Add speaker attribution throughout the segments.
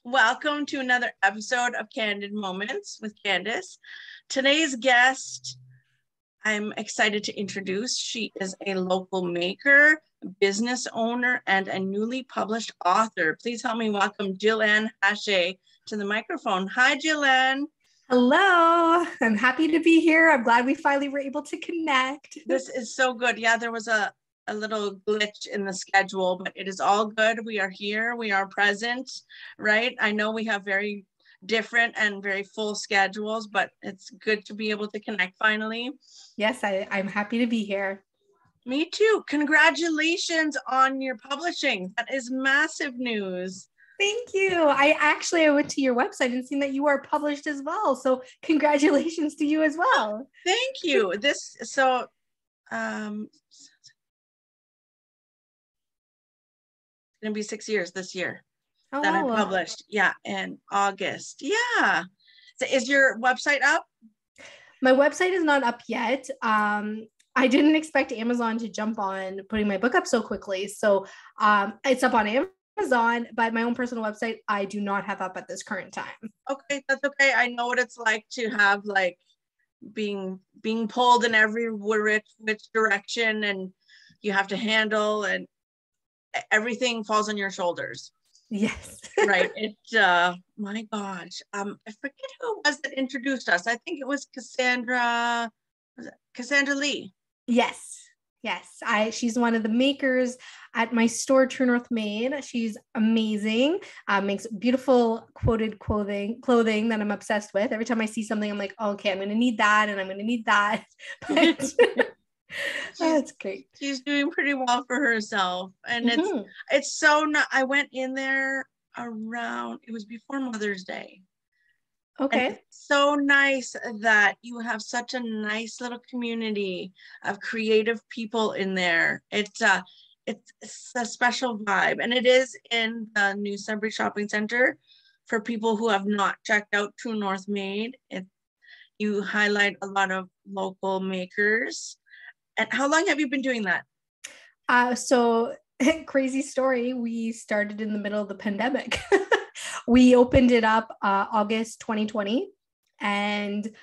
Speaker 1: Welcome to another episode of Candid Moments with Candace. Today's guest, I'm excited to introduce. She is a local maker, business owner, and a newly published author. Please help me welcome Jillian Hachey to the microphone. Hi, Jillian.
Speaker 2: Hello, I'm happy to be here. I'm glad we finally were able to connect.
Speaker 1: This is so good. Yeah, there was a little glitch in the schedule, but it is all good. We are here. We are present, right? I know we have very different and very full schedules, but it's good to be able to connect finally.
Speaker 2: Yes, I'm happy to be here.
Speaker 1: Me too. Congratulations on your publishing. That is massive news.
Speaker 2: Thank you. I went to your website and seen that you are published as well. So congratulations to you as well.
Speaker 1: Thank you. Gonna be 6 years this year that I published. Yeah, in August. Yeah. So is your website up?
Speaker 2: My website is not up yet. I didn't expect Amazon to jump on putting my book up so quickly. So it's up on Amazon, but my own personal website, I do not have up at this current time.
Speaker 1: Okay, that's okay. I know what it's like to have like being pulled in every which direction, and you have to handle, and everything falls on your shoulders.
Speaker 2: Yes.
Speaker 1: Right. My gosh. I forget who it was that introduced us. I think it was Cassandra Lee.
Speaker 2: Yes. She's one of the makers at my store, True North Made. She's amazing. Makes beautiful quoted clothing that I'm obsessed with. Every time I see something, I'm like, oh, okay, I'm going to need that. And I'm going to need that. But that's great.
Speaker 1: She's doing pretty well for herself. And it's so not, I went in there it was before Mother's Day.
Speaker 2: Okay.
Speaker 1: And it's so nice that you have such a nice little community of creative people in there. It's a special vibe, and it is in the New Sudbury Shopping Center. For people who have not checked out True North Made, you highlight a lot of local makers. And how long have you been doing that?
Speaker 2: So crazy story. We started in the middle of the pandemic. We opened it up August 2020. And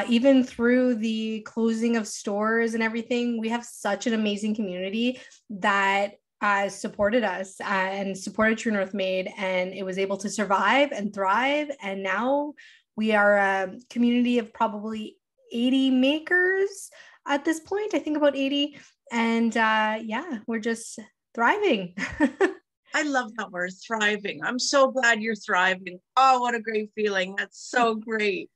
Speaker 2: even through the closing of stores and everything, we have such an amazing community that supported us and supported True North Made. And it was able to survive and thrive. And now we are a community of probably 80 makers at this point. I think about 80. And we're just thriving.
Speaker 1: I love that word, thriving. I'm so glad you're thriving. Oh, what a great feeling. That's so great.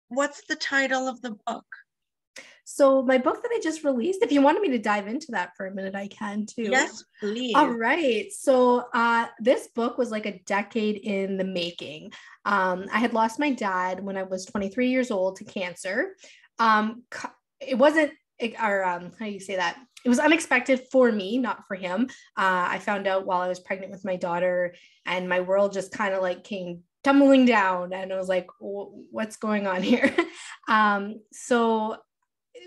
Speaker 1: What's the title of the book?
Speaker 2: So my book that I just released, if you wanted me to dive into that for a minute, I can too.
Speaker 1: Yes, please.
Speaker 2: All right. So this book was like a decade in the making. I had lost my dad when I was 23 years old to cancer. It wasn't, how do you say that? It was unexpected for me, not for him. I found out while I was pregnant with my daughter, and my world just kind of like came tumbling down, and I was like, what's going on here? So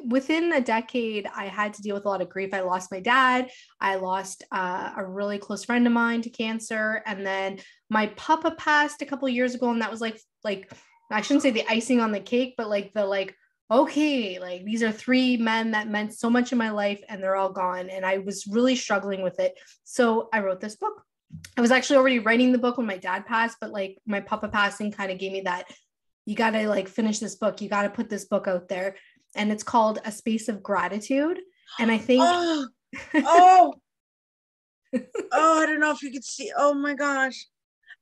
Speaker 2: within a decade, I had to deal with a lot of grief. I lost my dad. I lost a really close friend of mine to cancer. And then my papa passed a couple of years ago. And that was like, I shouldn't say the icing on the cake, but okay, like these are three men that meant so much in my life and they're all gone. And I was really struggling with it. So I wrote this book. I was actually already writing the book when my dad passed, but like my papa passing kind of gave me that, you got to like finish this book. You got to put this book out there. And it's called A Space of Gratitude. And I think,
Speaker 1: I don't know if you could see, oh my gosh,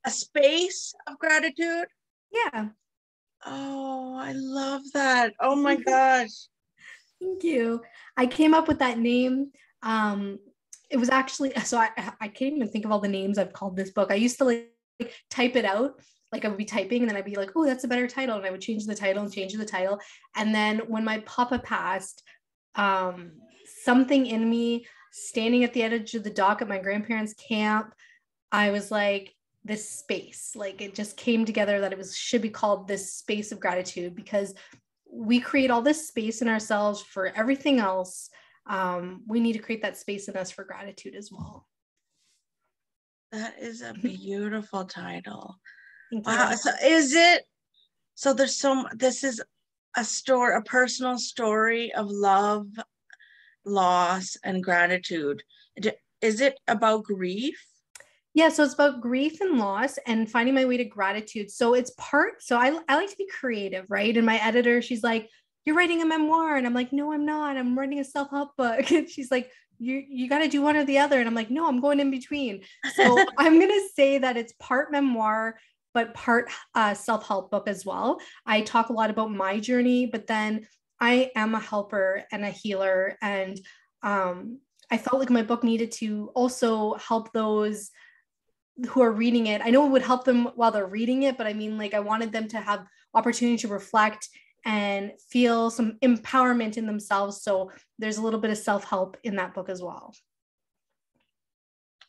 Speaker 1: A Space of Gratitude.
Speaker 2: Yeah.
Speaker 1: Oh, I love that. Oh my gosh.
Speaker 2: Thank you. I came up with that name. It was actually, so I can't even think of all the names I've called this book. I used to like type it out. Like I would be typing and then I'd be like, oh, that's a better title. And I would change the title. And then when my papa passed, something in me standing at the edge of the dock at my grandparents' camp, I was like, this space, like it just came together that should be called This Space of Gratitude, because we create all this space in ourselves for everything else. We need to create that space in us for gratitude as well.
Speaker 1: That is a beautiful title.
Speaker 2: Thank
Speaker 1: Wow.
Speaker 2: you.
Speaker 1: So this is a personal story of love, loss, and gratitude. Is it about grief?
Speaker 2: Yeah, so it's about grief and loss and finding my way to gratitude. So it's so I like to be creative, right? And my editor, she's like, "You're writing a memoir." And I'm like, "No, I'm not. I'm writing a self-help book." And she's like, you got to do one or the other. And I'm like, "No, I'm going in between." So I'm going to say that it's part memoir, but part self-help book as well. I talk a lot about my journey, but then I am a helper and a healer. And I felt like my book needed to also help those who are reading it. I know it would help them while they're reading it, but I mean, like, I wanted them to have opportunity to reflect and feel some empowerment in themselves. So there's a little bit of self-help in that book as well.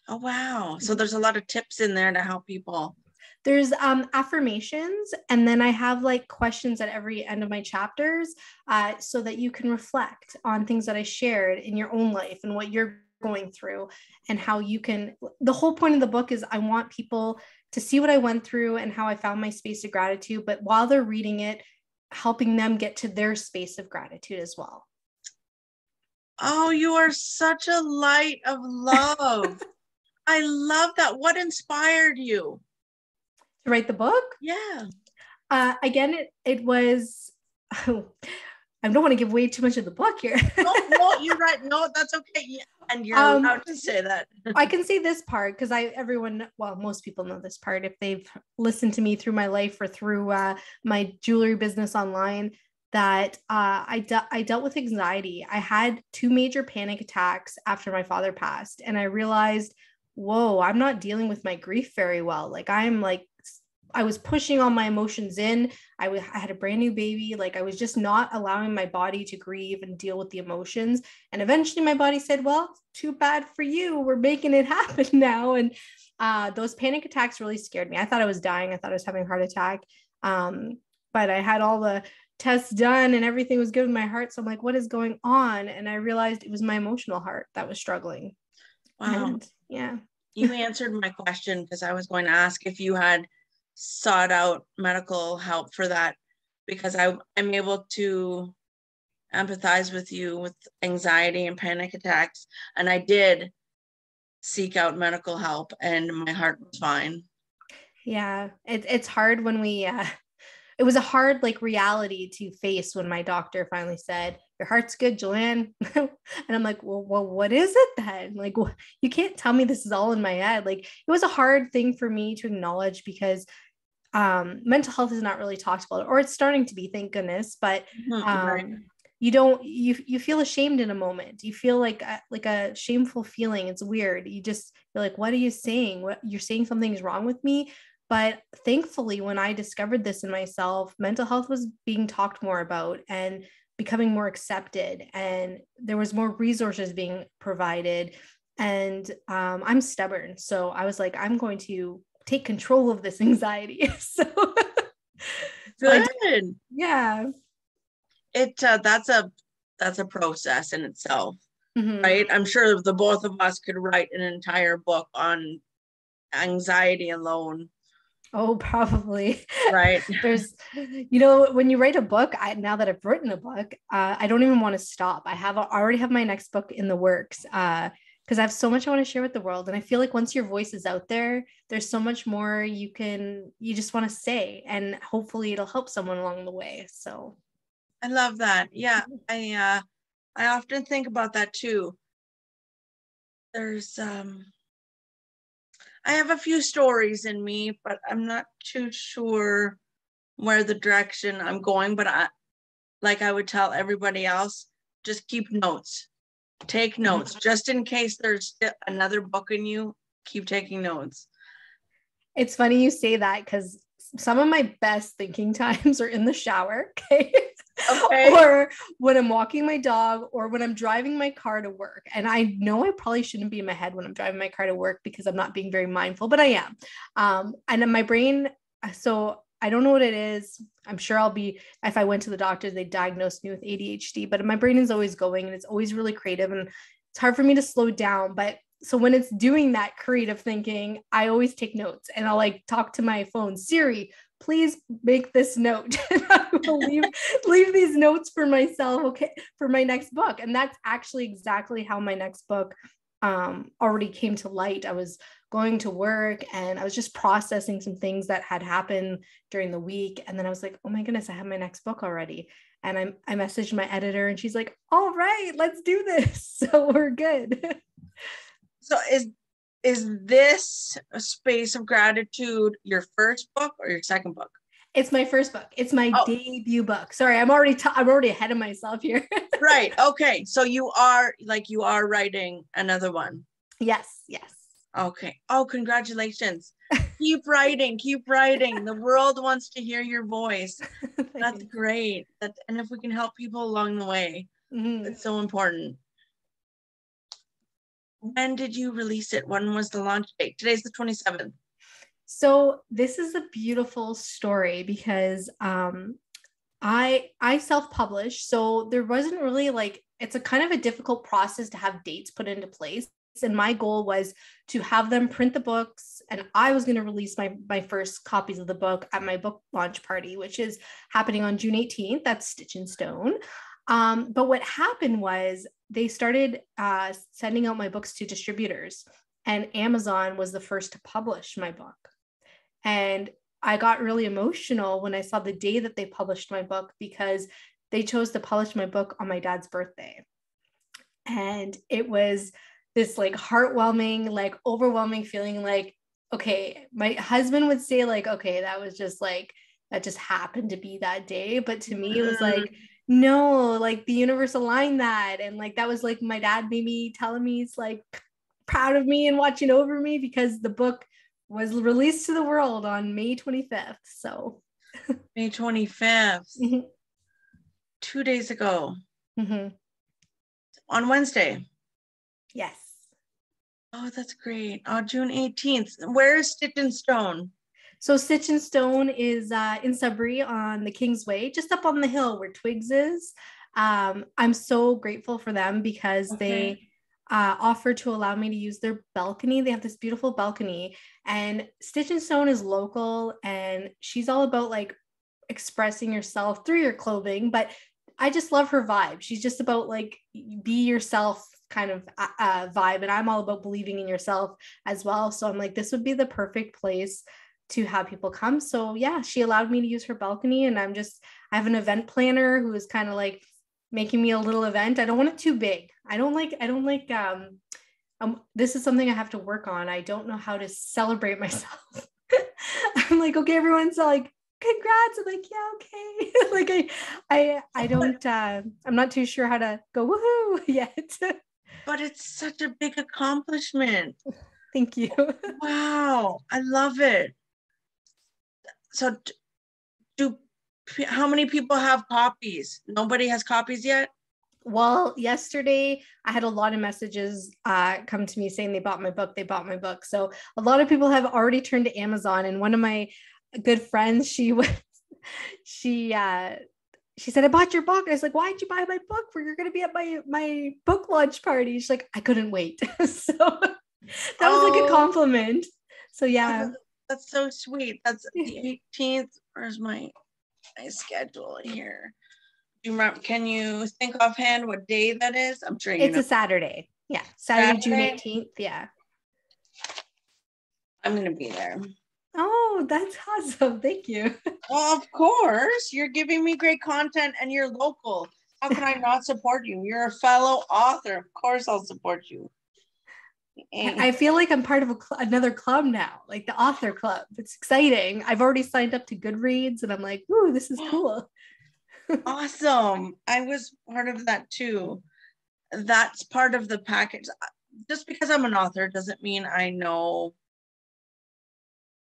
Speaker 1: Oh, wow. So there's a lot of tips in there to help people.
Speaker 2: There's affirmations, and then I have like questions at every end of my chapters, so that you can reflect on things that I shared in your own life and what you're going through, and how you can. The whole point of the book is I want people to see what I went through and how I found my space of gratitude, but while they're reading it, helping them get to their space of gratitude as well.
Speaker 1: Oh, you are such a light of love. I love that. What inspired you
Speaker 2: to write the book?
Speaker 1: Yeah.
Speaker 2: Again, it was. I don't want to give away too much of the book here.
Speaker 1: No, you're right. No, that's okay. Yeah. And you're allowed to say that.
Speaker 2: I can say this part because most people know this part if they've listened to me through my life or through my jewelry business online, that I dealt with anxiety. I had 2 major panic attacks after my father passed, and I realized, whoa, I'm not dealing with my grief very well. Like I was pushing all my emotions in. I had a brand new baby. Like I was just not allowing my body to grieve and deal with the emotions. And eventually my body said, well, too bad for you. We're making it happen now. And those panic attacks really scared me. I thought I was dying. I thought I was having a heart attack. But I had all the tests done and everything was good with my heart. So I'm like, what is going on? And I realized it was my emotional heart that was struggling.
Speaker 1: Wow.
Speaker 2: And yeah.
Speaker 1: You answered my question because I was going to ask if you had sought out medical help for that, because I'm able to empathize with you with anxiety and panic attacks. And I did seek out medical help and my heart was fine.
Speaker 2: Yeah, it's hard when it was a hard like reality to face when my doctor finally said, your heart's good, Joanne. And I'm like, well, what is it then? Like, you can't tell me this is all in my head. Like, it was a hard thing for me to acknowledge because mental health is not really talked about, or it's starting to be, thank goodness. But
Speaker 1: Right.
Speaker 2: you feel ashamed in a moment. You feel like a shameful feeling. It's weird. You're like, what are you saying? What you're saying something's wrong with me. But thankfully, when I discovered this in myself, mental health was being talked more about and becoming more accepted, and there was more resources being provided. And I'm stubborn, so I was like, I'm going to take control of this anxiety. so
Speaker 1: Good.
Speaker 2: Yeah.
Speaker 1: That's a process in itself,
Speaker 2: Mm-hmm.
Speaker 1: right? I'm sure the both of us could write an entire book on anxiety alone.
Speaker 2: Oh, probably.
Speaker 1: Right.
Speaker 2: There's, when you write a book, now that I've written a book, I don't even want to stop. I already have my next book in the works, because I have so much I want to share with the world. And I feel like once your voice is out there, there's so much more you just want to say, and hopefully it'll help someone along the way. So
Speaker 1: I love that. Yeah. I often think about that too. There's I have a few stories in me, but I'm not too sure where the direction I'm going. But I would tell everybody else, just keep notes. Take notes. Just in case there's another book in you, keep taking notes.
Speaker 2: It's funny you say that, because some of my best thinking times are in the shower. Okay. Or when I'm walking my dog, or when I'm driving my car to work. And I know I probably shouldn't be in my head when I'm driving my car to work because I'm not being very mindful, but I am. And in my brain, so I don't know what it is. I'm sure if I went to the doctor, they diagnosed me with ADHD, but my brain is always going and it's always really creative, and it's hard for me to slow down. But so when it's doing that creative thinking, I always take notes, and I'll like talk to my phone, Siri, please make this note. And I will leave these notes for myself, okay, for my next book. And that's actually exactly how my next book already came to light. I was going to work and I was just processing some things that had happened during the week. And then I was like, oh my goodness, I have my next book already. And I messaged my editor and she's like, all right, let's do this. So we're good.
Speaker 1: So is this a Space of Gratitude your first book or your second book?
Speaker 2: It's my first book. It's my debut book. Sorry, I'm already ahead of myself here.
Speaker 1: Right. Okay. So you are writing another one.
Speaker 2: Yes.
Speaker 1: Okay. Oh, congratulations. Keep writing. The world wants to hear your voice. That's great. And if we can help people along the way, it's so important. When did you release it? When was the launch date? Today's the 27th.
Speaker 2: So this is a beautiful story because I self-published. So there wasn't really like, it's a kind of a difficult process to have dates put into place. And my goal was to have them print the books, and I was going to release my first copies of the book at my book launch party, which is happening on June 18th. That's Stitch in Stone. But what happened was they started sending out my books to distributors, and Amazon was the first to publish my book. And I got really emotional when I saw the day that they published my book, because they chose to publish my book on my dad's birthday. And it was this like heartwarming, like overwhelming feeling, like, okay, my husband would say like, okay, that was just like, that just happened to be that day. But to me, it was like, no, like the universe aligned that. And like, that was like my dad maybe telling me he's like proud of me and watching over me, because the book was released to the world on May 25th. So
Speaker 1: May 25th, 2 days ago, on Wednesday.
Speaker 2: Yes.
Speaker 1: Oh, that's great. Oh, June 18th. Where is Stitch in Stone?
Speaker 2: So Stitch in Stone is in Sudbury on the Kingsway, just up on the hill where Twigs is. I'm so grateful for them because they offered to allow me to use their balcony. They have this beautiful balcony, and Stitch in Stone is local, and she's all about like expressing yourself through your clothing. But I just love her vibe. She's just about like be yourself kind of vibe, and I'm all about believing in yourself as well. So I'm like, this would be the perfect place to have people come. So yeah, she allowed me to use her balcony, and I have an event planner who is kind of like making me a little event. I don't want it too big. I don't like this is something I have to work on. I don't know how to celebrate myself. I'm like, okay, everyone's like, congrats. I'm like, yeah, okay. Like I don't, I'm not too sure how to go woohoo yet.
Speaker 1: But it's such a big accomplishment.
Speaker 2: Thank you.
Speaker 1: Wow, I love it. So how many people have copies? Nobody has copies yet?
Speaker 2: Well, yesterday I had a lot of messages come to me saying they bought my book. So a lot of people have already turned to Amazon, and one of my good friends, she said, I bought your book. And I was like, why'd you buy my book? You're going to be at my book launch party. She's like, I couldn't wait. So that was like a compliment. So yeah.
Speaker 1: That's so sweet. That's the 18th. Where's my schedule here? Do you remember, can you think offhand what day that is? I'm sure
Speaker 2: it's a Saturday. Yeah. Saturday, June 18th. Yeah.
Speaker 1: I'm going to be there.
Speaker 2: Oh, that's awesome. Thank you.
Speaker 1: Well, of course. You're giving me great content and you're local. How can I not support you? You're a fellow author. Of course I'll support you.
Speaker 2: I feel like I'm part of another club now, like the author club. It's exciting. I've already signed up to Goodreads, and I'm like, ooh, this is cool.
Speaker 1: Awesome. I was part of that too. That's part of the package. Just because I'm an author doesn't mean I know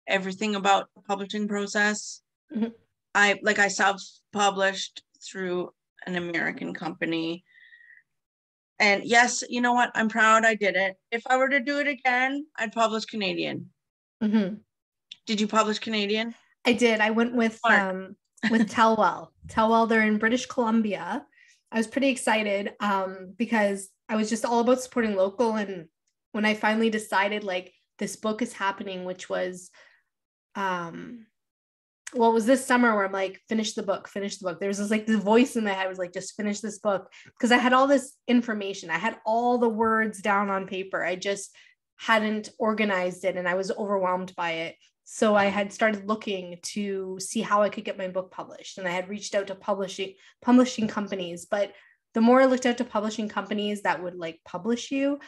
Speaker 1: everything about the publishing process. I self-published through an American company. And yes, you know what? I'm proud I did it. If I were to do it again, I'd publish Canadian. Did you publish Canadian?
Speaker 2: I did. I went with Tellwell. Tellwell, they're in British Columbia. I was pretty excited because I was just all about supporting local, and when I finally decided like this book is happening, which was, well, it was this summer where I'm like, finish the book, finish the book. There was this like the voice in my head was like, just finish this book. Because I had all this information. I had all the words down on paper. I just hadn't organized it and I was overwhelmed by it. So I had started looking to see how I could get my book published. And I had reached out to publishing companies. But the more I looked out to publishing companies that would like publish you,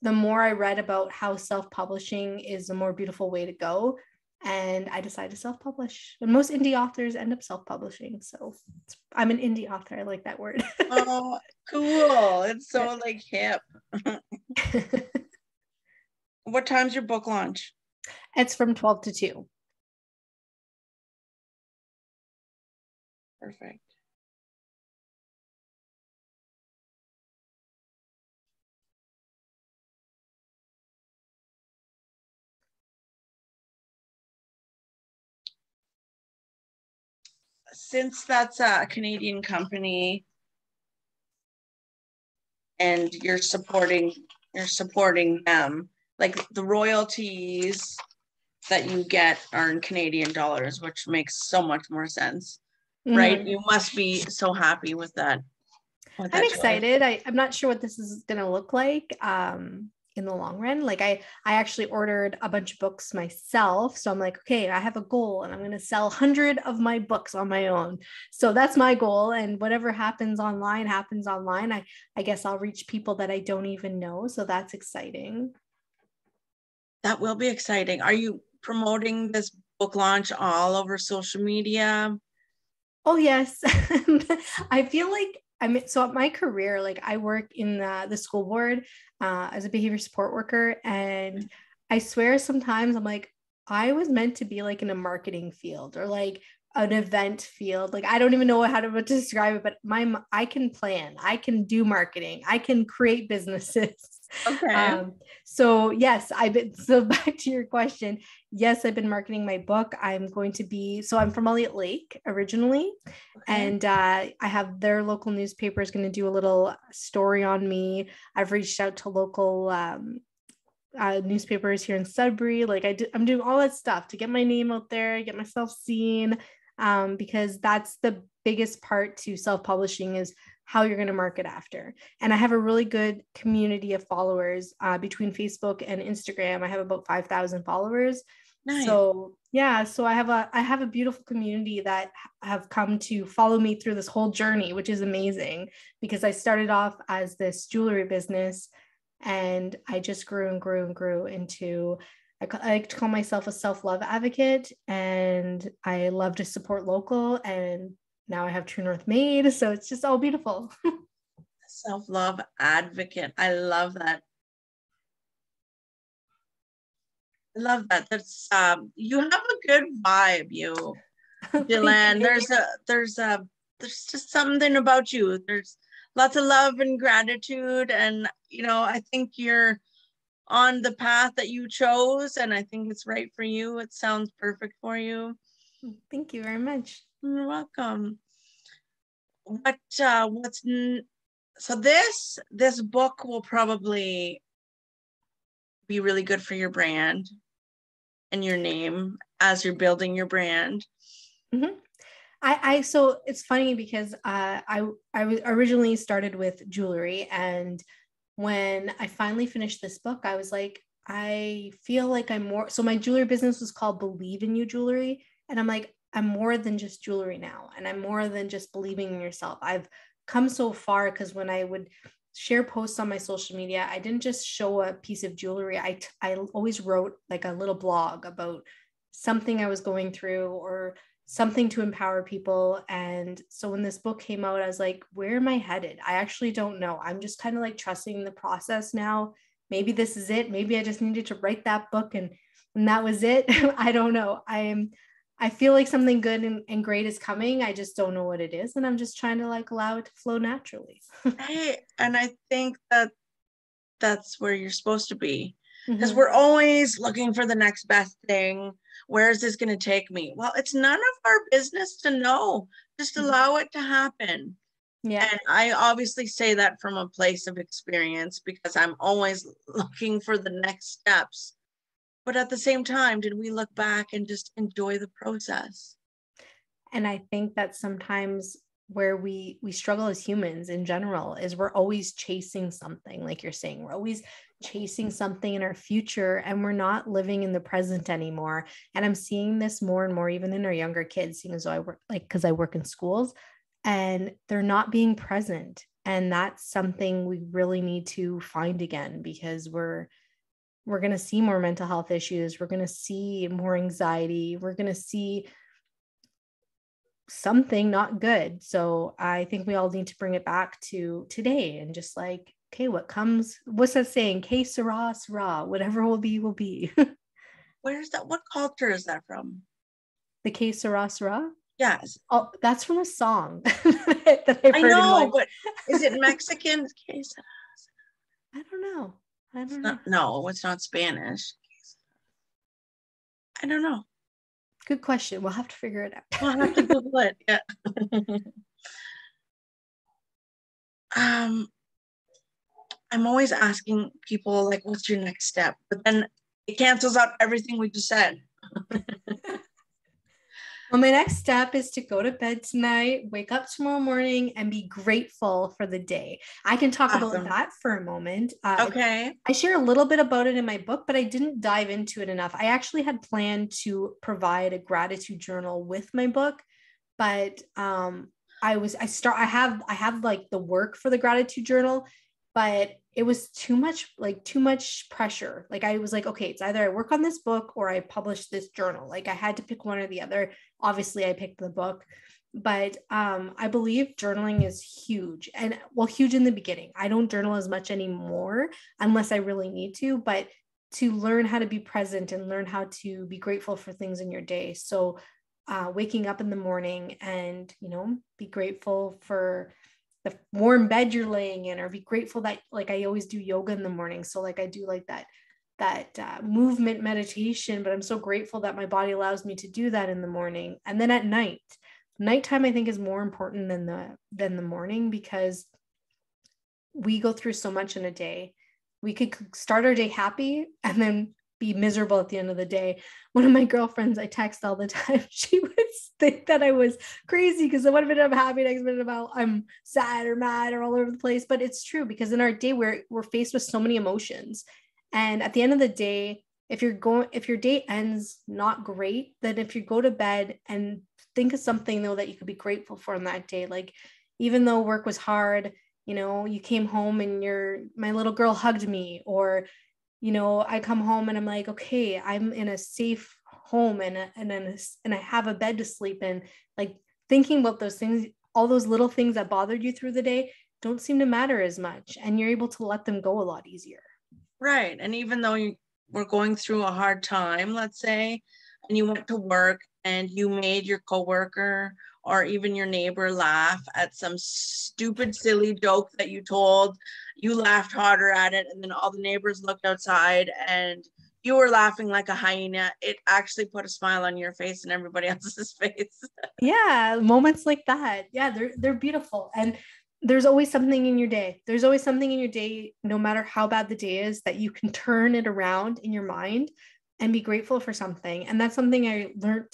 Speaker 2: the more I read about how self-publishing is a more beautiful way to go. And I decided to self-publish. And most indie authors end up self-publishing. So I'm an indie author. I like that word.
Speaker 1: Oh, cool. It's so like hip. What time's your book launch?
Speaker 2: It's from 12 to 2.
Speaker 1: Perfect. Since that's a Canadian company and you're supporting them, like the royalties that you get are in Canadian dollars, which makes so much more sense, right? You must be so happy with that.
Speaker 2: I'm excited. I'm not sure what this is going to look like in the long run. Like I actually ordered a bunch of books myself. So I'm like, okay, I have a goal and I'm going to sell 100 of my books on my own. So that's my goal. And whatever happens online happens online. I guess I'll reach people that I don't even know. So that's exciting.
Speaker 1: That will be exciting. Are you promoting this book launch all over social media?
Speaker 2: Oh, yes. I feel like so at my career, like I work in the school board as a behavior support worker. And I swear sometimes I'm like, I was meant to be like in a marketing field or like an event field. Like, I don't even know how to describe it, but I can plan, I can do marketing, I can create businesses.
Speaker 1: Okay.
Speaker 2: So yes, so back to your question. Yes, I've been marketing my book. I'm from Elliott Lake originally. Okay. And I have their local newspaper is going to do a little story on me. I've reached out to local newspapers here in Sudbury. Like I'm doing all that stuff to get my name out there, get myself seen, because that's the biggest part to self-publishing is how you're going to market after. And I have a really good community of followers between Facebook and Instagram. I have about 5,000 followers. Nice. So yeah, so I have a beautiful community that have come to follow me through this whole journey, which is amazing because I started off as this jewelry business and I just grew and grew and grew into, I like to call myself a self-love advocate, and I love to support local, and now I have True North made, so it's just all beautiful.
Speaker 1: Self-love advocate. I love that. I love that. That's you have a good vibe, you, Dylan. There's just something about you. There's lots of love and gratitude, and I think you're on the path that you chose, and I think it's right for you. It sounds perfect for you.
Speaker 2: Thank you very much.
Speaker 1: You're welcome. So this book will probably be really good for your brand and your name as you're building your brand.
Speaker 2: Mm-hmm. So it's funny because I was originally started with jewelry, and when I finally finished this book, I was like, I feel like I'm more. So my jewelry business was called Believe in You Jewelry, and I'm like, I'm more than just jewelry now, and I'm more than just believing in yourself. I've come so far because when I would share posts on my social media, I didn't just show a piece of jewelry. I always wrote like a little blog about something I was going through or something to empower people. And so when this book came out, I was like, where am I headed? I actually don't know. I'm just kind of like trusting the process now. Maybe this is it. Maybe I just needed to write that book and that was it. I don't know. I feel like something good and great is coming. I just don't know what it is. And I'm just trying to like allow it to flow naturally.
Speaker 1: And I think that that's where you're supposed to be. Because we're always looking for the next best thing. Where is this going to take me? Well, it's none of our business to know. Just allow it to happen.
Speaker 2: Yeah.
Speaker 1: And I obviously say that from a place of experience because I'm always looking for the next steps. But at the same time, did we look back and just enjoy the process?
Speaker 2: And I think that sometimes where we struggle as humans in general is we're always chasing something, like you're saying. We're always chasing something in our future and we're not living in the present anymore. And I'm seeing this more and more even in our younger kids, seeing as though I work, like, because I work in schools, and they're not being present. And that's something we really need to find again, because we're going to see more mental health issues. We're going to see more anxiety. We're going to see something not good. So I think we all need to bring it back to today and just like, okay, what comes, what's that saying? Que sera, sera, whatever will be, will be.
Speaker 1: Where's that? What culture is that from?
Speaker 2: The que sera, sera?
Speaker 1: Yes.
Speaker 2: Oh, that's from a song that I've
Speaker 1: I
Speaker 2: heard in
Speaker 1: know,
Speaker 2: one.
Speaker 1: but is it Mexican?
Speaker 2: I don't know. I
Speaker 1: It's
Speaker 2: don't know.
Speaker 1: not, no, it's not Spanish. I don't know.
Speaker 2: Good question. We'll have to figure it out.
Speaker 1: We'll have to Google it. Yeah. um, I'm always asking people like, what's your next step? But then it cancels out everything we just said.
Speaker 2: Well, my next step is to go to bed tonight, wake up tomorrow morning, and be grateful for the day. I can talk about
Speaker 1: Awesome.
Speaker 2: that for a moment.
Speaker 1: Okay.
Speaker 2: I share a little bit about it in my book, but I didn't dive into it enough. I actually had planned to provide a gratitude journal with my book, but I have like the work for the gratitude journal, but it was too much pressure. Like I was like, okay, it's either I work on this book or I publish this journal. Like I had to pick one or the other. Obviously I picked the book, but I believe journaling is huge, and well, huge in the beginning. I don't journal as much anymore unless I really need to, but to learn how to be present and learn how to be grateful for things in your day. So waking up in the morning and, be grateful for the warm bed you're laying in, or be grateful that, like, I always do yoga in the morning. So like I do like that movement meditation, but I'm so grateful that my body allows me to do that in the morning. And then at nighttime, I think, is more important than the morning, because we go through so much in a day. We could start our day happy and then be miserable at the end of the day. One of my girlfriends I text all the time, she would think that I was crazy because one minute I'm happy, next minute I'm sad or mad or all over the place. But it's true, because in our day we're faced with so many emotions. And at the end of the day, if your day ends not great, then if you go to bed and think of something though that you could be grateful for in that day, like even though work was hard, you came home and my little girl hugged me, or I come home and I'm like, okay, I'm in a safe home and I have a bed to sleep in. Like thinking about those things, all those little things that bothered you through the day don't seem to matter as much, and you're able to let them go a lot easier.
Speaker 1: Right. And even though you were going through a hard time, let's say, and you went to work and you made your coworker or even your neighbor laugh at some stupid, silly joke that you told, you laughed harder at it. And then all the neighbors looked outside and you were laughing like a hyena. It actually put a smile on your face and everybody else's face.
Speaker 2: Yeah, moments like that. Yeah, they're beautiful. And there's always something in your day. There's always something in your day, no matter how bad the day is, that you can turn it around in your mind and be grateful for something. And that's something I learned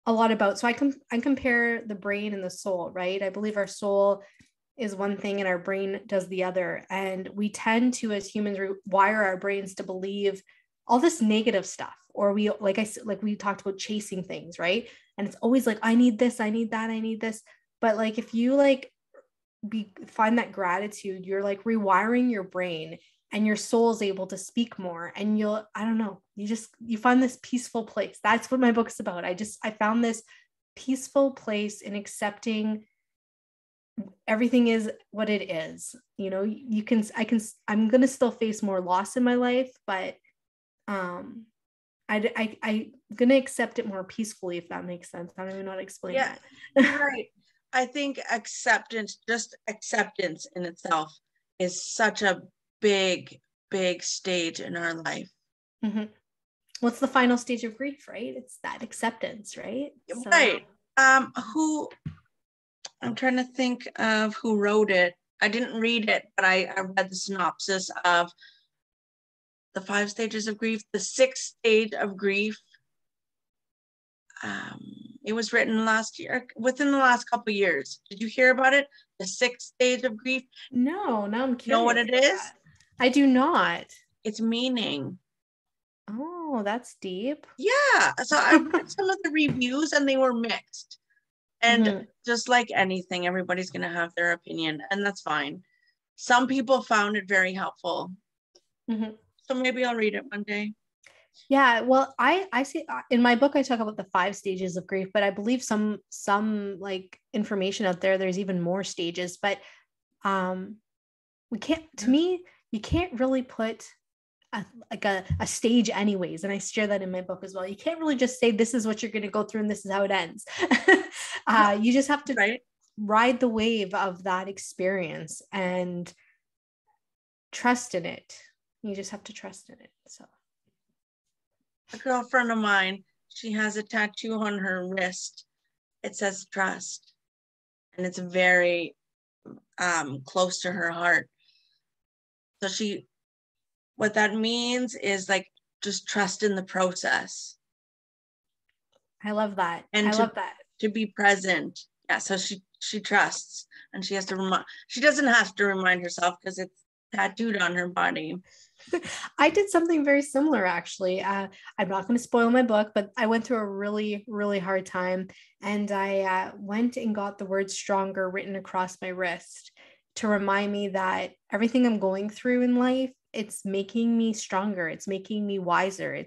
Speaker 2: a lot about. So I compare the brain and the soul, right? I believe our soul is one thing and our brain does the other. And we tend to, as humans, wire our brains to believe all this negative stuff, or like we talked about chasing things, right? And it's always like, I need this, I need that, I need this. But like if you like find that gratitude, you're like rewiring your brain, and your soul is able to speak more, and I don't know, you find this peaceful place. That's what my book's about. I found this peaceful place in accepting everything is what it is. I'm going to still face more loss in my life, but I'm going to accept it more peacefully, if that makes sense. I don't even know how to explain
Speaker 1: Yeah,
Speaker 2: that.
Speaker 1: you're right. I think just acceptance in itself is such a big, big stage in our life.
Speaker 2: Mm-hmm. What's the final stage of grief, right? It's that acceptance, right? So
Speaker 1: Right. Who I'm trying to think of who wrote it. I didn't read it, but I read the synopsis of the 5 stages of grief, the 6th stage of grief. It was written last year, within the last couple of years. Did you hear about it? The 6th stage of grief.
Speaker 2: No, now I'm curious.
Speaker 1: You know what it is?
Speaker 2: I do not.
Speaker 1: It's meaning.
Speaker 2: Oh, that's deep.
Speaker 1: Yeah. So I read some of the reviews and they were mixed. And just like anything, everybody's going to have their opinion, and that's fine. Some people found it very helpful. So maybe I'll read it one day.
Speaker 2: Yeah, well, I see in my book I talk about the 5 stages of grief, but I believe some like information out there, there's even more stages. But we can't, to me, you can't really put a stage anyways, and I share that in my book as well. You can't really just say this is what you're going to go through and this is how it ends. You just have to ride the wave of that experience and trust in it. You just have to trust in it. So
Speaker 1: a girlfriend of mine, she has a tattoo on her wrist. It says trust, and it's very close to her heart. So what that means is like just trust in the process.
Speaker 2: I love that.
Speaker 1: And to be present. Yeah, so she trusts, and she doesn't have to remind herself because it's tattooed on her body.
Speaker 2: I did something very similar, actually. I'm not going to spoil my book, but I went through a really, really hard time, and I went and got the word stronger written across my wrist to remind me that everything I'm going through in life, it's making me stronger. It's making me wiser.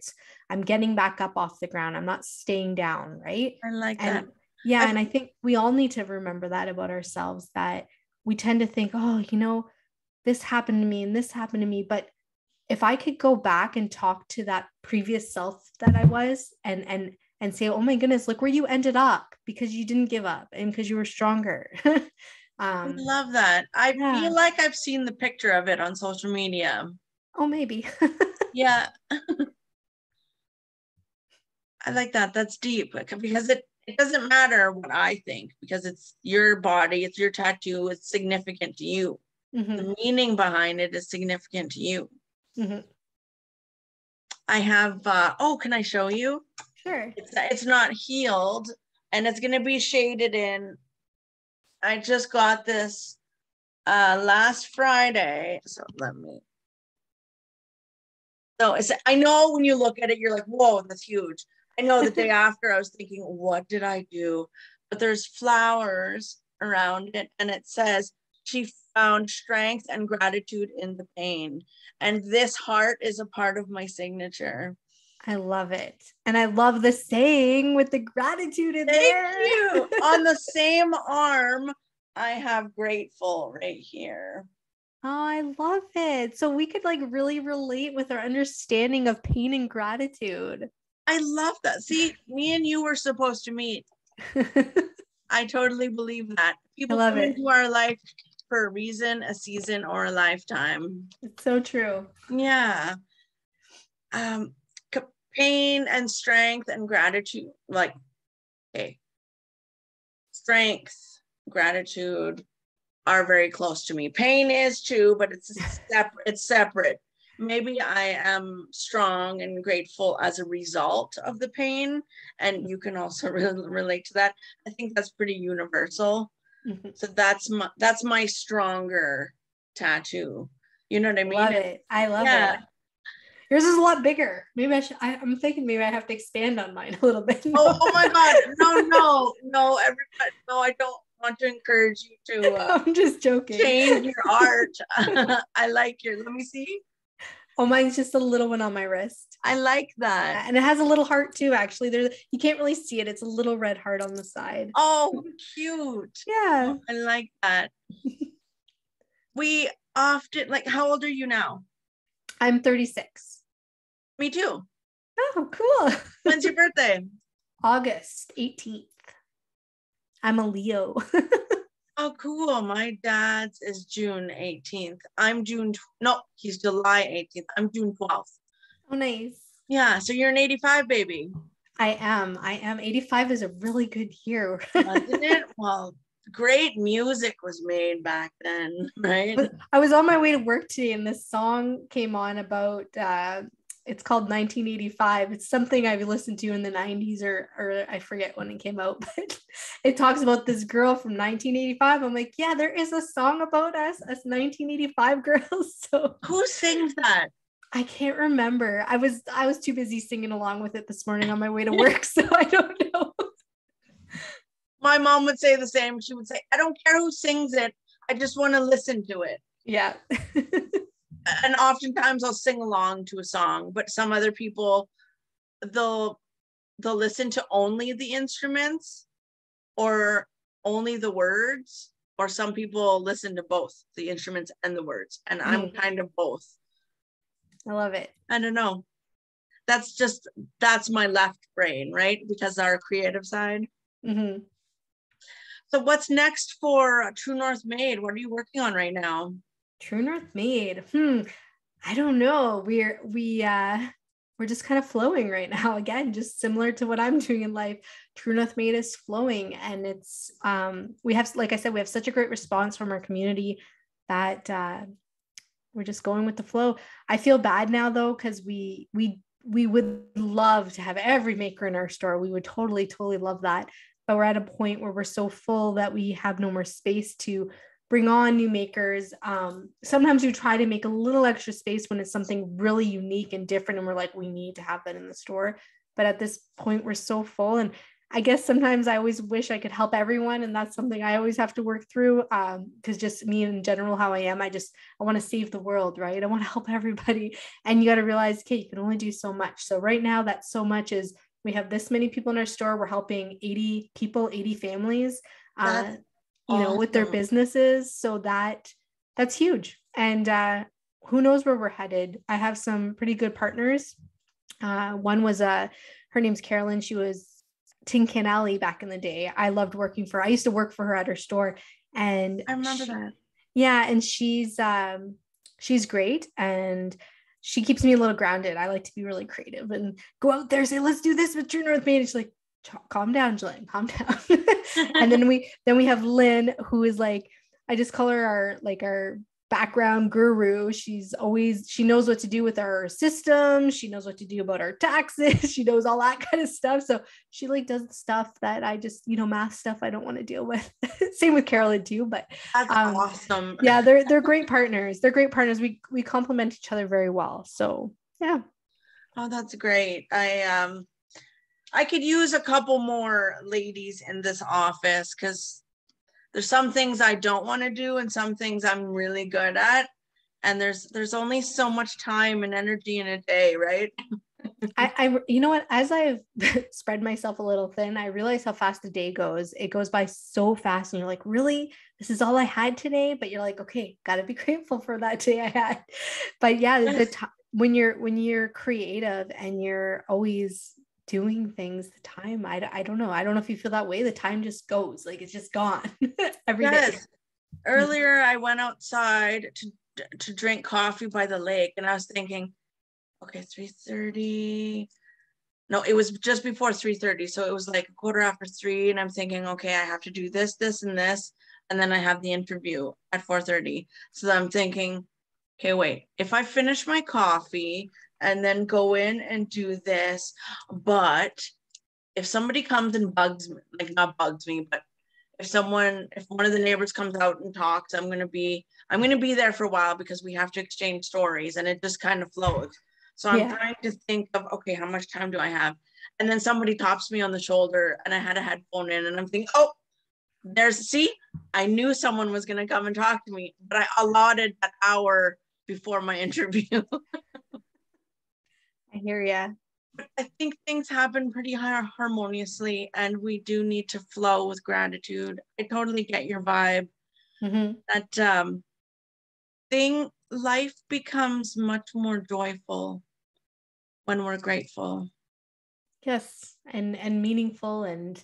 Speaker 2: I'm getting back up off the ground. I'm not staying down. Right.
Speaker 1: I like that.
Speaker 2: Yeah. And I think we all need to remember that about ourselves, that we tend to think, oh, this happened to me and this happened to me. But if I could go back and talk to that previous self that I was and say, oh my goodness, look where you ended up because you didn't give up and because you were stronger.
Speaker 1: I love that. I feel like I've seen the picture of it on social media.
Speaker 2: Oh, maybe.
Speaker 1: Yeah. I like that. That's deep because it doesn't matter what I think, because it's your body, it's your tattoo, it's significant to you. The meaning behind it is significant to you. I have, can I show you?
Speaker 2: Sure.
Speaker 1: It's not healed, and it's going to be shaded in. I just got this last Friday. So I know when you look at it, you're like, whoa, that's huge. I know the day after I was thinking, what did I do? But there's flowers around it, and it says, she found strength and gratitude in the pain. And this heart is a part of my signature.
Speaker 2: I love it. And I love the saying with the gratitude in there.
Speaker 1: Thank you. On the same arm, I have grateful right here.
Speaker 2: Oh, I love it. So we could like really relate with our understanding of pain and gratitude.
Speaker 1: I love that. See, me and you were supposed to meet. I totally believe that. People come into our life for a reason, a season, or a lifetime.
Speaker 2: It's so true.
Speaker 1: Yeah. Pain and strength and gratitude, strength, gratitude are very close to me. Pain is too, but it's separate. Maybe I am strong and grateful as a result of the pain, and you can also relate to that. I think that's pretty universal. So that's my stronger tattoo. You know what I mean?
Speaker 2: Love it. I love it. Yours is a lot bigger. Maybe I'm thinking maybe I have to expand on mine a little bit.
Speaker 1: Oh my God. No, everybody. No, I don't want to encourage you to
Speaker 2: I'm just joking.
Speaker 1: Change your art. I like let me see.
Speaker 2: Oh, mine's just a little one on my wrist.
Speaker 1: I like that.
Speaker 2: And it has a little heart too, actually. You can't really see it. It's a little red heart on the side.
Speaker 1: Oh, cute.
Speaker 2: Yeah.
Speaker 1: Oh, I like that. We often, how old are you now?
Speaker 2: I'm 36.
Speaker 1: Me too.
Speaker 2: Oh, cool.
Speaker 1: When's your birthday?
Speaker 2: August 18th. I'm a Leo.
Speaker 1: Oh, cool. My dad's is June 18th. He's July 18th. I'm June 12th.
Speaker 2: Oh, nice.
Speaker 1: Yeah, so you're an 85 baby.
Speaker 2: I am. 85 is a really good year.
Speaker 1: Isn't it? Well, great music was made back then, right?
Speaker 2: I was on my way to work today and this song came on about it's called 1985. It's something I've listened to in the 90s or I forget when it came out, but it talks about this girl from 1985. I'm like, yeah, there is a song about us 1985 girls. So
Speaker 1: who sings that?
Speaker 2: I can't remember. I was too busy singing along with it this morning on my way to work, so I don't know.
Speaker 1: My mom would say the same. She would say, I don't care who sings it. I just want to listen to it.
Speaker 2: Yeah.
Speaker 1: And oftentimes I'll sing along to a song, but some other people, they'll listen to only the instruments or only the words, or some people listen to both the instruments and the words. And I'm kind of both.
Speaker 2: I love it.
Speaker 1: I don't know. That's my left brain, right? Because our creative side.
Speaker 2: Mm-hmm.
Speaker 1: So what's next for True North Made? What are you working on right now?
Speaker 2: True North Made. I don't know. We're just kind of flowing right now. Again, just similar to what I'm doing in life. True North Made is flowing, and it's we have, like I said, we have such a great response from our community that we're just going with the flow. I feel bad now though, because we would love to have every maker in our store. We would totally love that, but we're at a point where we're so full that we have no more space to bring on new makers. Sometimes we try to make a little extra space when it's something really unique and different, and we're like, we need to have that in the store. But at this point, we're so full. And I guess sometimes I always wish I could help everyone, and that's something I always have to work through, because just me in general, how I am, I want to save the world, right? I want to help everybody. And you got to realize, okay, you can only do so much. So right now, that so much is we have this many people in our store. We're helping 80 people, 80 families. Awesome. With their businesses. So that's huge. And who knows where we're headed. I have some pretty good partners. One was her name's Carolyn. She was Tin Can Alley back in the day. I loved working for her. I used to work for her at her store. And
Speaker 1: I remember that.
Speaker 2: Yeah. And she's great. And she keeps me a little grounded. I like to be really creative and go out there and say, let's do this with True North Made. And she's like, calm down, Jillian, calm down. And then we have Lynn, who is like, I just call her our background guru. She knows what to do with our system. She knows what to do about our taxes. She knows all that kind of stuff. So she like does the stuff that I just, math stuff I don't want to deal with. Same with Carolyn too, but
Speaker 1: that's awesome.
Speaker 2: Yeah, they're great partners. They're great partners. We complement each other very well. So yeah.
Speaker 1: Oh, that's great. I could use a couple more ladies in this office, because there's some things I don't want to do and some things I'm really good at. And there's only so much time and energy in a day, right?
Speaker 2: I you know what, as I've spread myself a little thin, I realize how fast the day goes. It goes by so fast and you're like, really? This is all I had today? But you're like, okay, gotta be grateful for that day I had. But yeah,
Speaker 1: Yes.
Speaker 2: when you're creative and you're always doing things, the time, I don't know if you feel that way. The time just goes, like it's just gone every day.
Speaker 1: Earlier I went outside to drink coffee by the lake, and I was thinking, okay, 3:30. No, it was just before 3:30, so it was like a quarter after 3, and I'm thinking, okay, I have to do this, and this, and then I have the interview at 4:30. So I'm thinking, okay, wait, if I finish my coffee and then go in and do this, but if somebody comes and bugs me, like not bugs me, but if one of the neighbors comes out and talks, I'm gonna be there for a while, because we have to exchange stories, and it just kind of flows. So I'm trying to think of, okay, how much time do I have? And then somebody taps me on the shoulder, and I had a headphone in, and I'm thinking, oh, I knew someone was gonna come and talk to me, but I allotted that hour before my interview.
Speaker 2: I hear ya.
Speaker 1: I think things happen pretty harmoniously, and we do need to flow with gratitude. I totally get your vibe.
Speaker 2: Mm-hmm.
Speaker 1: That life becomes much more joyful when we're grateful.
Speaker 2: Yes, and meaningful and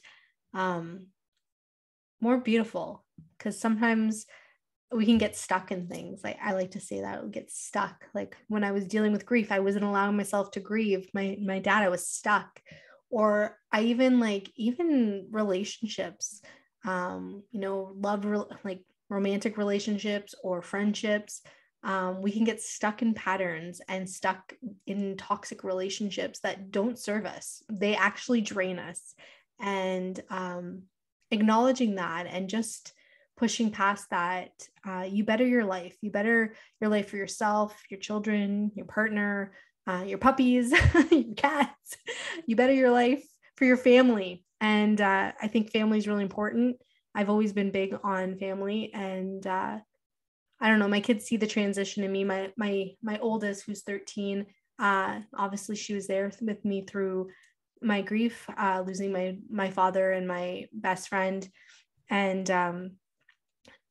Speaker 2: more beautiful, because sometimes we can get stuck in things. Like I like to say that we get stuck. Like when I was dealing with grief, I wasn't allowing myself to grieve my dad. I was stuck. Or I even relationships. like romantic relationships or friendships. We can get stuck in patterns and stuck in toxic relationships that don't serve us. They actually drain us. And acknowledging that and just pushing past that, you better your life. You better your life for yourself, your children, your partner, your puppies, your cats. You better your life for your family. And I think family is really important. I've always been big on family, and I don't know, my kids see the transition in me. My oldest, who's 13, obviously she was there with me through my grief, losing my father and my best friend. And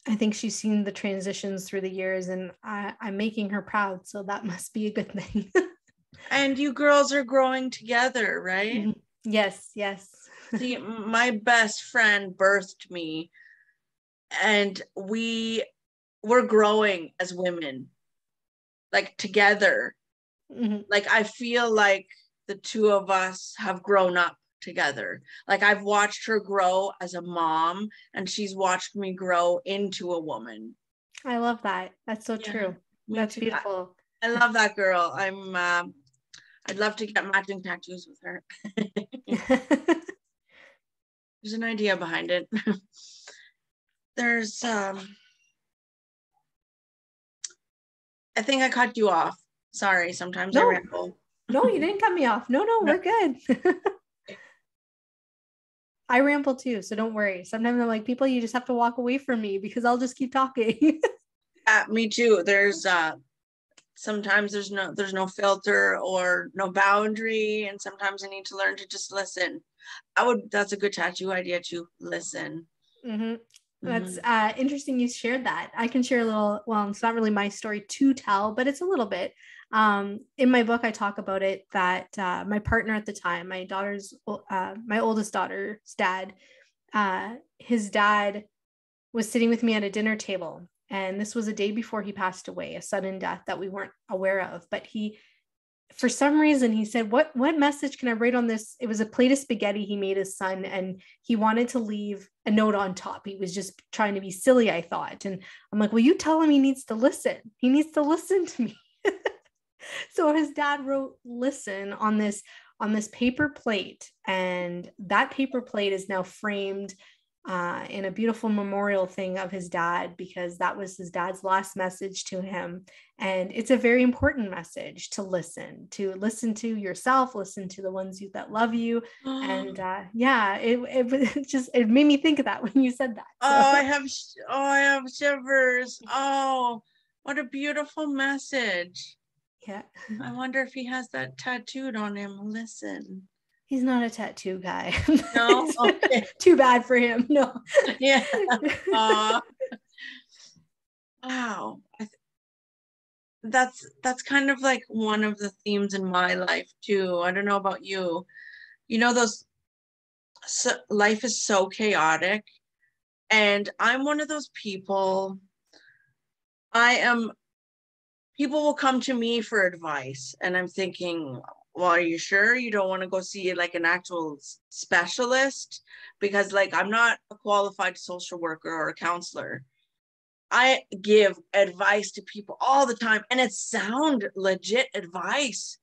Speaker 2: I think she's seen the transitions through the years, and I'm making her proud. So that must be a good thing.
Speaker 1: And you girls are growing together, right?
Speaker 2: Mm-hmm. Yes, yes.
Speaker 1: See, my best friend birthed me, and we're growing as women, like together.
Speaker 2: Mm-hmm.
Speaker 1: Like I feel like the two of us have grown up together. Like I've watched her grow as a mom, and she's watched me grow into a woman.
Speaker 2: I love that. That's so
Speaker 1: Yeah,
Speaker 2: true.
Speaker 1: me
Speaker 2: That's
Speaker 1: too.
Speaker 2: beautiful.
Speaker 1: I love that girl. I'd love to get matching tattoos with her. There's an idea behind it. There's I think I cut you off. Sorry, sometimes I
Speaker 2: No,
Speaker 1: ramble.
Speaker 2: no, you didn't cut me off. No, we're good. I ramble too, so don't worry. Sometimes I'm like, people, you just have to walk away from me because I'll just keep talking.
Speaker 1: Me too. There's sometimes there's no filter or no boundary, and sometimes I need to learn to just listen. That's a good tattoo idea too. Listen.
Speaker 2: Mm-hmm. That's
Speaker 1: Mm-hmm.
Speaker 2: interesting you shared that. I can share a little, well, it's not really my story to tell, but it's a little bit. In my book, I talk about it that my partner at the time, my oldest daughter's dad, his dad was sitting with me at a dinner table. And this was a day before he passed away, a sudden death that we weren't aware of. But for some reason, he said, what message can I write on this? It was a plate of spaghetti he made his son, and he wanted to leave a note on top. He was just trying to be silly, I thought. And I'm like, well, you tell him he needs to listen. He needs to listen to me. So his dad wrote listen on this paper plate, and that paper plate is now framed in a beautiful memorial thing of his dad, because that was his dad's last message to him. And it's a very important message to listen to yourself, listen to the ones that love you. And yeah, it made me think of that when you said that. So.
Speaker 1: I have shivers. Oh, what a beautiful message.
Speaker 2: Yeah.
Speaker 1: I wonder if he has that tattooed on him. Listen.
Speaker 2: He's not a tattoo guy.
Speaker 1: No? Okay.
Speaker 2: Too bad for him. No.
Speaker 1: Yeah. Wow. That's kind of like one of the themes in my life too. I don't know about you. You know, life is so chaotic, and I'm one of those people. People will come to me for advice, and I'm thinking, well, are you sure you don't want to go see like an actual specialist? Because like I'm not a qualified social worker or a counselor. I give advice to people all the time, and it sound legit advice.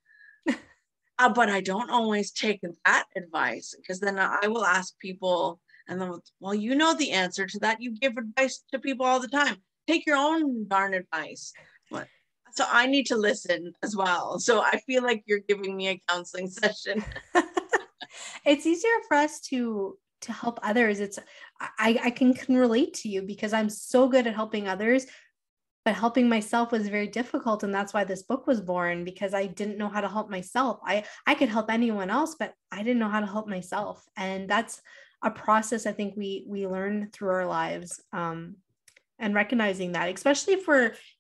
Speaker 1: But I don't always take that advice, because then I will ask people, and then, well, you know the answer to that. You give advice to people all the time. Take your own darn advice. What? So I need to listen as well. So I feel like you're giving me a counseling session.
Speaker 2: It's easier for us to help others. I can relate to you because I'm so good at helping others, but helping myself was very difficult. And that's why this book was born, because I didn't know how to help myself. I could help anyone else, but I didn't know how to help myself. And that's a process I think we learn through our lives. And recognizing that, especially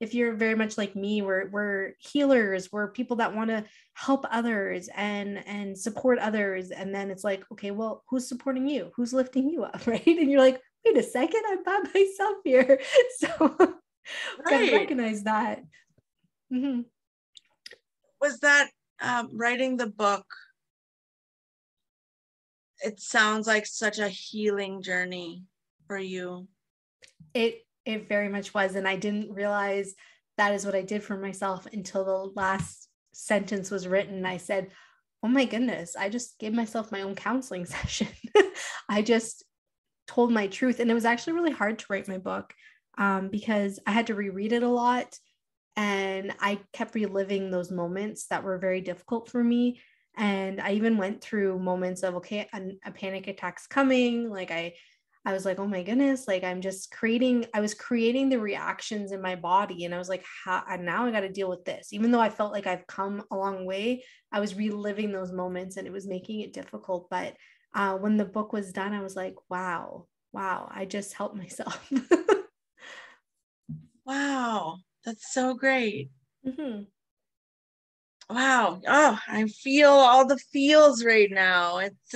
Speaker 2: if you're very much like me, we're healers, we're people that want to help others and support others. And then it's like, okay, well, who's supporting you? Who's lifting you up? Right. And you're like, wait a second, I'm by myself here. So gotta recognize that. Mm-hmm.
Speaker 1: Was that writing the book? It sounds like such a healing journey for you.
Speaker 2: It very much was. And I didn't realize that is what I did for myself until the last sentence was written. I said, oh my goodness, I just gave myself my own counseling session. I just told my truth. And it was actually really hard to write my book because I had to reread it a lot. And I kept reliving those moments that were very difficult for me. And I even went through moments of, okay, a panic attack's coming. Like I was like, oh my goodness, like I was creating the reactions in my body. And I was like, and now I got to deal with this. Even though I felt like I've come a long way, I was reliving those moments and it was making it difficult. But when the book was done, I was like, wow, I just helped myself.
Speaker 1: Wow, that's so great.
Speaker 2: Mm-hmm.
Speaker 1: Wow. Oh, I feel all the feels right now. It's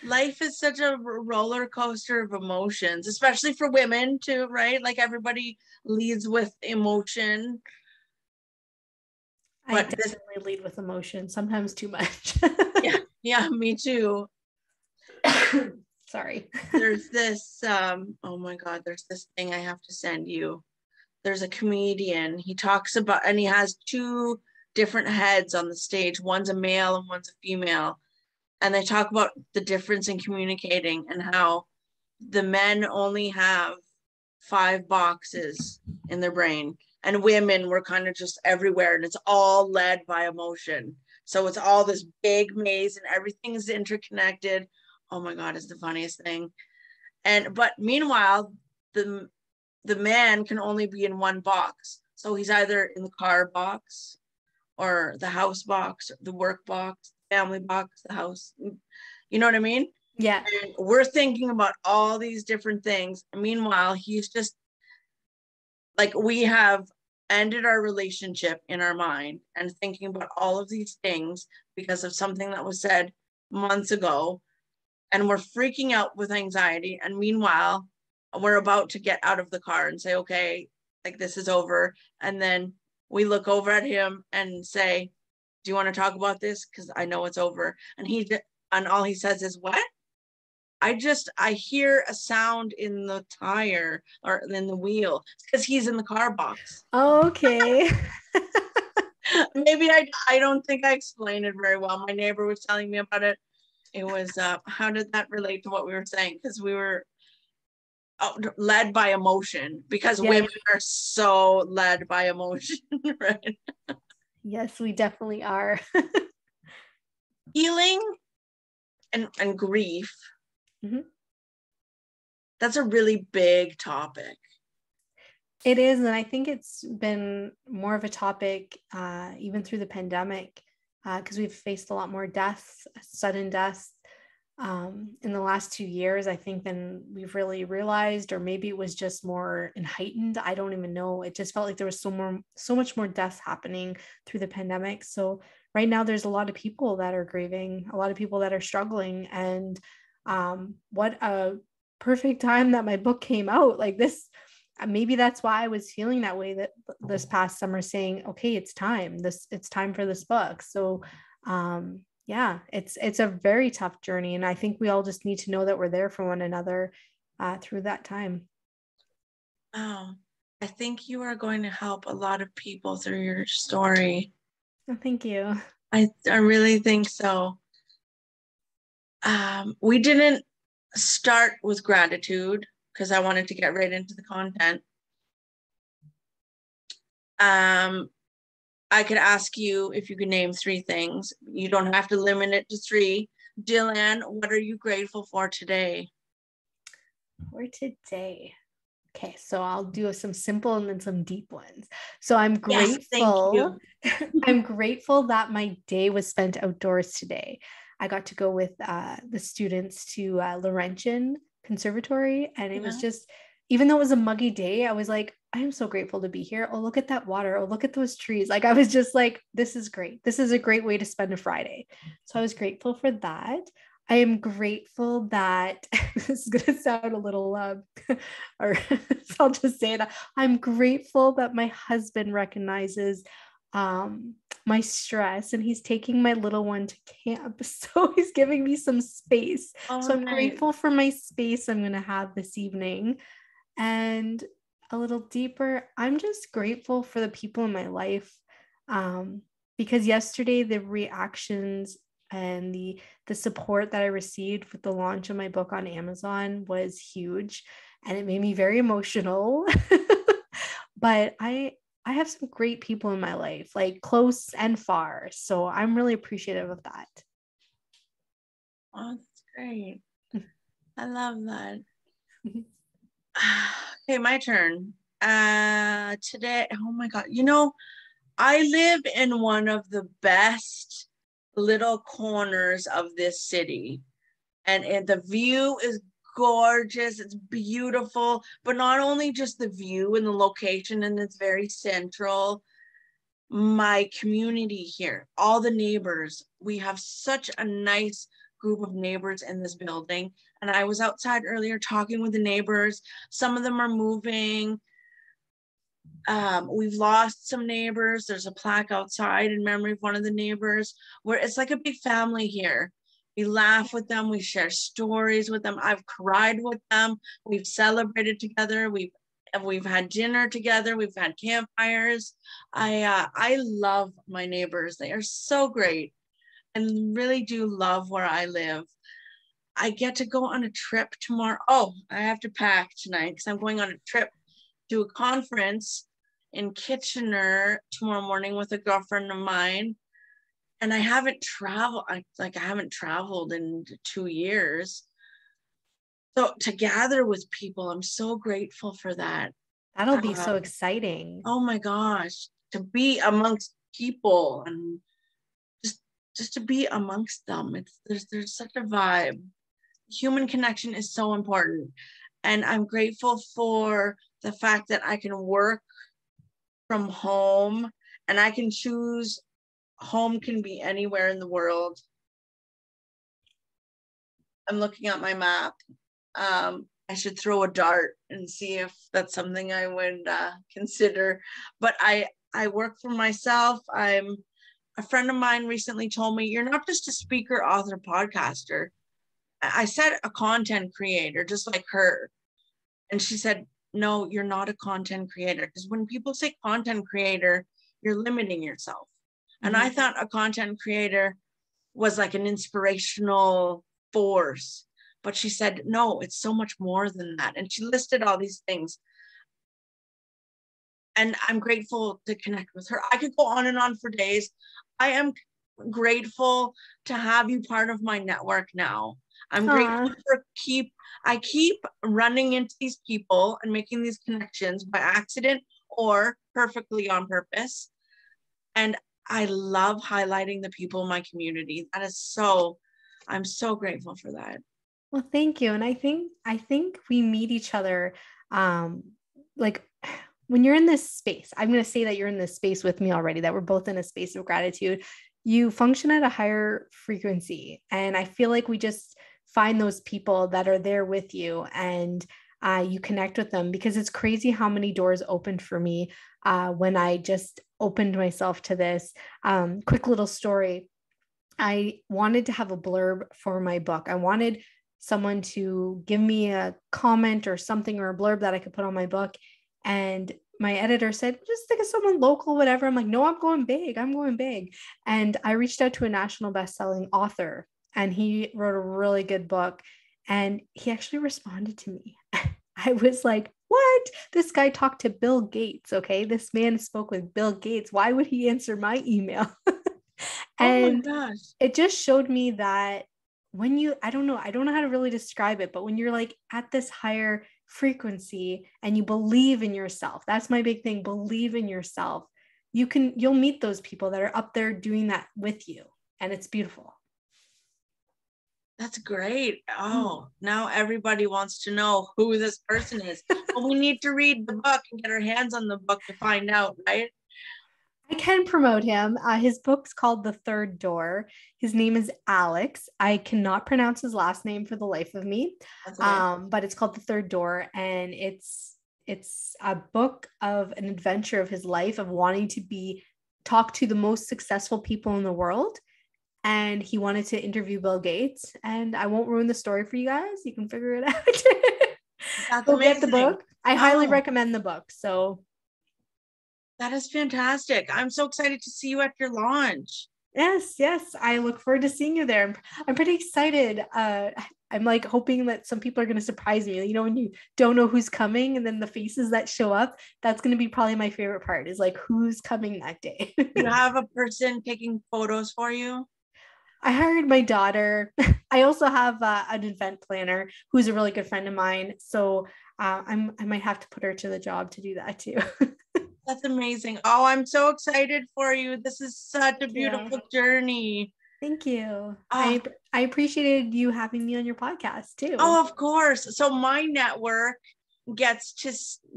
Speaker 1: life is such a roller coaster of emotions, especially for women too, right? Like everybody leads with emotion.
Speaker 2: I
Speaker 1: But this,
Speaker 2: definitely lead with emotion, sometimes too much.
Speaker 1: yeah, me too.
Speaker 2: Sorry.
Speaker 1: There's this, oh my God, there's this thing I have to send you. There's a comedian. He talks about, and he has two different heads on the stage. One's a male and one's a female. And they talk about the difference in communicating and how the men only have 5 boxes in their brain, and women were kind of just everywhere, and it's all led by emotion. So it's all this big maze and everything is interconnected. Oh my God, it's the funniest thing. But meanwhile, the man can only be in one box. So he's either in the car box or the house box, or the work box, family box, the house. You know what I mean?
Speaker 2: Yeah.
Speaker 1: And we're thinking about all these different things. Meanwhile, he's just like, we have ended our relationship in our mind and thinking about all of these things because of something that was said months ago. And we're freaking out with anxiety. And meanwhile, we're about to get out of the car and say, okay, like this is over. And then we look over at him and say, do you want to talk about this? Because I know it's over. And all he says is, what? I hear a sound in the tire or in the wheel because he's in the car box.
Speaker 2: Okay.
Speaker 1: Maybe I don't think I explained it very well. My neighbor was telling me about it. It was, how did that relate to what we were saying? Because we were led by emotion, because women are so led by emotion, right?
Speaker 2: Yes, we definitely are.
Speaker 1: Healing and grief.
Speaker 2: Mm-hmm.
Speaker 1: That's a really big topic.
Speaker 2: It is. And I think it's been more of a topic even through the pandemic because we've faced a lot more deaths, sudden deaths in the last 2 years, I think, than we've really realized, or maybe it was just more heightened. I don't even know. It just felt like there was so much more deaths happening through the pandemic. So right now there's a lot of people that are grieving, a lot of people that are struggling. And what a perfect time that my book came out. Like this, maybe that's why I was feeling that way that this past summer, saying, okay, it's time for this book. So yeah, it's a very tough journey. And I think we all just need to know that we're there for one another through that time.
Speaker 1: Oh, I think you are going to help a lot of people through your story.
Speaker 2: Oh, thank you.
Speaker 1: I really think so. We didn't start with gratitude because I wanted to get right into the content. I could ask you if you could name 3 things. You don't have to limit it to 3. Dylan, what are you grateful for today?
Speaker 2: For today. Okay, so I'll do some simple and then some deep ones. So I'm grateful.
Speaker 1: Yes,
Speaker 2: I'm grateful that my day was spent outdoors today. I got to go with the students to Laurentian Conservatory, and it was just, even though it was a muggy day, I was like, I am so grateful to be here. Oh, look at that water. Oh, look at those trees. Like, I was just like, this is great. This is a great way to spend a Friday. So I was grateful for that. I am grateful that this is going to sound a little, or I'll just say that I'm grateful that my husband recognizes my stress, and he's taking my little one to camp. So he's giving me some space.
Speaker 1: Oh,
Speaker 2: So I'm
Speaker 1: nice.
Speaker 2: grateful for my space I'm going to have this evening. And a little deeper, I'm just grateful for the people in my life. Because yesterday the reactions and the support that I received with the launch of my book on Amazon was huge, and it made me very emotional. But I have some great people in my life, like close and far. So I'm really appreciative of that.
Speaker 1: Oh, that's great. I love that. Okay, my turn. Today, oh my God, I live in one of the best little corners of this city, and the view is gorgeous. It's beautiful, but not only just the view and the location, and it's very central. My community here, all the neighbors, we have such a nice group of neighbors in this building. And I was outside earlier talking with the neighbors. Some of them are moving. We've lost some neighbors. There's a plaque outside in memory of one of the neighbors, where it's like a big family here. We laugh with them. We share stories with them. I've cried with them. We've celebrated together. We've had dinner together. We've had campfires. I love my neighbors. They are so great, and really do love where I live. I get to go on a trip tomorrow. Oh, I have to pack tonight because I'm going on a trip to a conference in Kitchener tomorrow morning with a girlfriend of mine. And I haven't traveled. I haven't traveled in 2 years. So to gather with people, I'm so grateful for that.
Speaker 2: That'll be so exciting.
Speaker 1: Oh my gosh, to be amongst people and just to be amongst them. There's such a vibe. Human connection is so important. And I'm grateful for the fact that I can work from home, and I can choose. Home can be anywhere in the world. I'm looking at my map. I should throw a dart and see if that's something I would consider. But I work for myself. A friend of mine recently told me, you're not just a speaker, author, podcaster. I said a content creator, just like her. And she said, no, you're not a content creator. Because when people say content creator, you're limiting yourself. And I thought a content creator was like an inspirational force. But she said, no, it's so much more than that. And she listed all these things. And I'm grateful to connect with her. I could go on and on for days. I am grateful to have you part of my network now. I'm grateful for I keep running into these people and making these connections by accident or perfectly on purpose. And I love highlighting the people in my community. I'm so grateful for that.
Speaker 2: Well, thank you. And I think we meet each other, like when you're in this space. I'm going to say that you're in this space with me already, that we're both in a space of gratitude. You function at a higher frequency. And I feel like we just find those people that are there with you, and you connect with them, because it's crazy how many doors opened for me when I just opened myself to this. Quick little story. I wanted to have a blurb for my book. I wanted someone to give me a comment or something, or a blurb that I could put on my book. And my editor said, just think of someone local, whatever. I'm like, no, I'm going big. I'm going big. And I reached out to a national best-selling author, and he wrote a really good book, and he actually responded to me. I was like, what? This guy talked to Bill Gates. Okay. This man spoke with Bill Gates. Why would he answer my email? And
Speaker 1: oh my gosh.
Speaker 2: It just showed me that when I don't know how to really describe it, but when you're like at this higher frequency and you believe in yourself, that's my big thing. Believe in yourself. You'll meet those people that are up there doing that with you. And it's beautiful.
Speaker 1: That's great. Oh, now everybody wants to know who this person is. Well, we need to read the book and get our hands on the book to find out, right?
Speaker 2: I can promote him. His book's called The Third Door. His name is Alex. I cannot pronounce his last name for the life of me. Okay. But it's called The Third Door, and it's a book of an adventure of his life, of wanting to be talk to the most successful people in the world. And he wanted to interview Bill Gates. And I won't ruin the story for you guys. You can figure it out.
Speaker 1: That's
Speaker 2: Go
Speaker 1: amazing.
Speaker 2: get the book. I highly recommend the book. So
Speaker 1: that is fantastic. I'm so excited to see you at your launch.
Speaker 2: Yes. I look forward to seeing you there. I'm pretty excited. I'm like hoping that some people are going to surprise me. You know, when you don't know who's coming and then the faces that show up, that's going to be probably my favorite part, is like who's coming that day.
Speaker 1: You have a person taking photos for you?
Speaker 2: I hired my daughter. I also have an event planner who's a really good friend of mine. So I might have to put her to the job to do that too.
Speaker 1: That's amazing. Oh, I'm so excited for you. This is such a beautiful journey.
Speaker 2: Thank you. I appreciated you having me on your podcast too.
Speaker 1: Oh, of course. So my network gets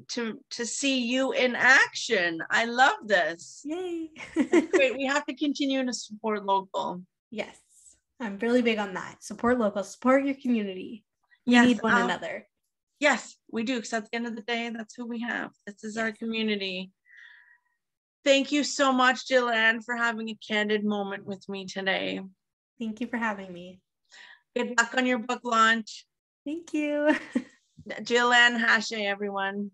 Speaker 1: to see you in action. I love this.
Speaker 2: Yay.
Speaker 1: That's great. We have to continue to support local.
Speaker 2: Yes. I'm really big on that. Support local, support your community. We need one another.
Speaker 1: Yes, we do. Because at the end of the day, that's who we have. This is our community. Thank you so much, Jillian, for having a candid moment with me today.
Speaker 2: Thank you for having me.
Speaker 1: Good luck on your book launch.
Speaker 2: Thank you.
Speaker 1: Jillian Hachey, everyone.